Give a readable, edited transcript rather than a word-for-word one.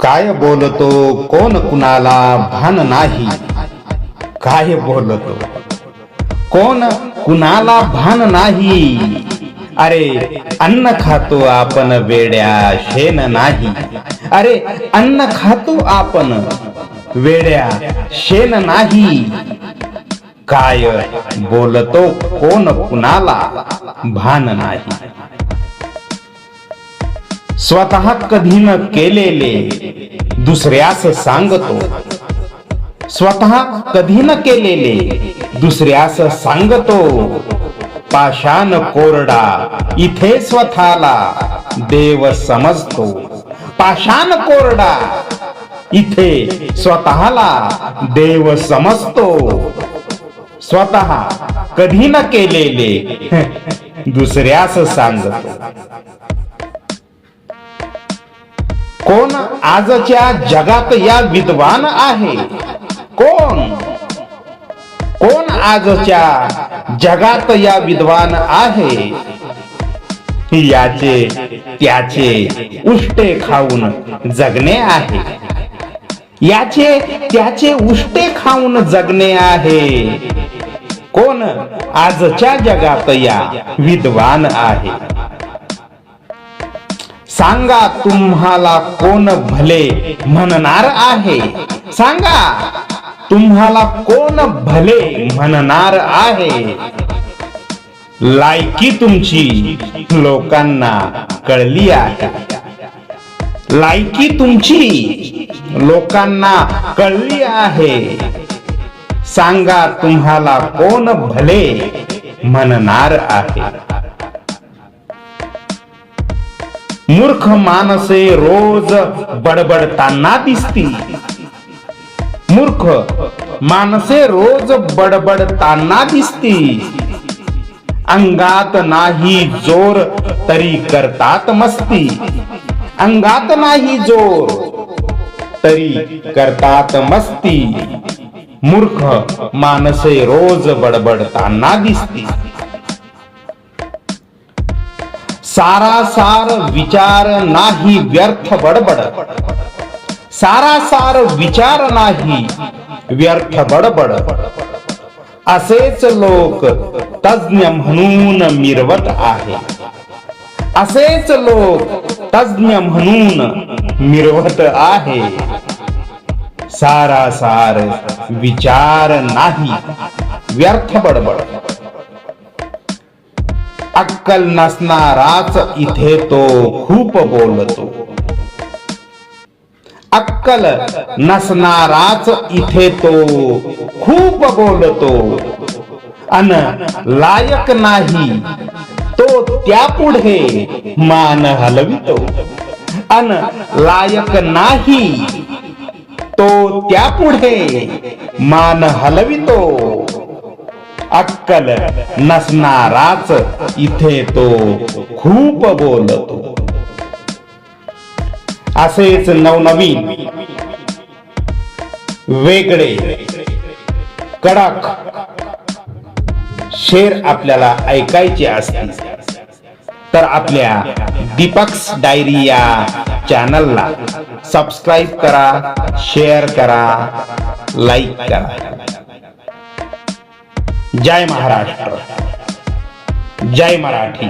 काय बोलतो कोण कुणाला भान नाही. काय बोलतो कोण कुणाला भान नाही. अरे अन्न खातो आपण वेड्या शेण नाही. अरे अन्न खातो आपण वेड्या शेण नाही. काय बोलतो कोण कुणाला भान नाही. स्वतः कधी न केलेले दुसऱ्यास सांगतो. स्वतः कधी न केलेले दुसऱ्यास सांगतो. पाषाण कोरडा इथे स्वतःला देव समजतो. पाषाण कोरडा इथे स्वतःला देव समजतो. स्वतः कधी न केलेले दुसऱ्यास सांगतो. कोण आजच्या जगात या विद्वान आहे. कोण कोण आजच्या जगात या विद्वान आहे. याचे त्याचे उष्टे खाऊन जगणे आहे. याचे त्याचे उष्टे खाऊन जगणे आहे. कोण आजच्या जगात या विद्वान आहे. सांगा तुम्हाला कोण भले म्हणणार आहे. सांगा तुम्हाला कोण भले म्हणणार आहे. लायकी तुमची लोकांना कळली आहे. लायकी तुमची लोकांना कळली आहे. सांगा तुम्हाला कोण भले म्हणणार आहे. मूर्ख माणसे रोज बडबडताना दिसती. मूर्ख माणसे रोज बडबडताना दिसती. अंगात नाही जोर तरी करतात मस्ती. अंगात नाही जोर तरी करतात मस्ती. मूर्ख माणसे रोज बडबडताना दिसती. सारासार विचार नाही व्यर्थ बडबड. सारासार विचार नाही व्यर्थ बडबड. असेच लोक तज्ञ म्हणून मिरवत आहे. असेच लोक तज्ञ म्हणून मिरवत आहे. सारासार विचार नाही व्यर्थ बडबड. अक्कल नसणाराच इथे तो खूप बोलतो. अक्कल नसणाराच इथे तो खूप बोलतो. अन लायक नाही तो त्यापुढे मान हलवितो. अन लायक नाही तो त्यापुढे मान हलवितो. अक्कल नसणाराच इथे तो खूप बोलतो. असेच नवनवीन वेगळे कडक शेर आपल्याला ऐकायचे असतील तर आपल्या दीपक्स डायरी या चॅनलला सबस्क्राईब करा, शेअर करा, लाईक करा. जय महाराष्ट्र, जय मराठी.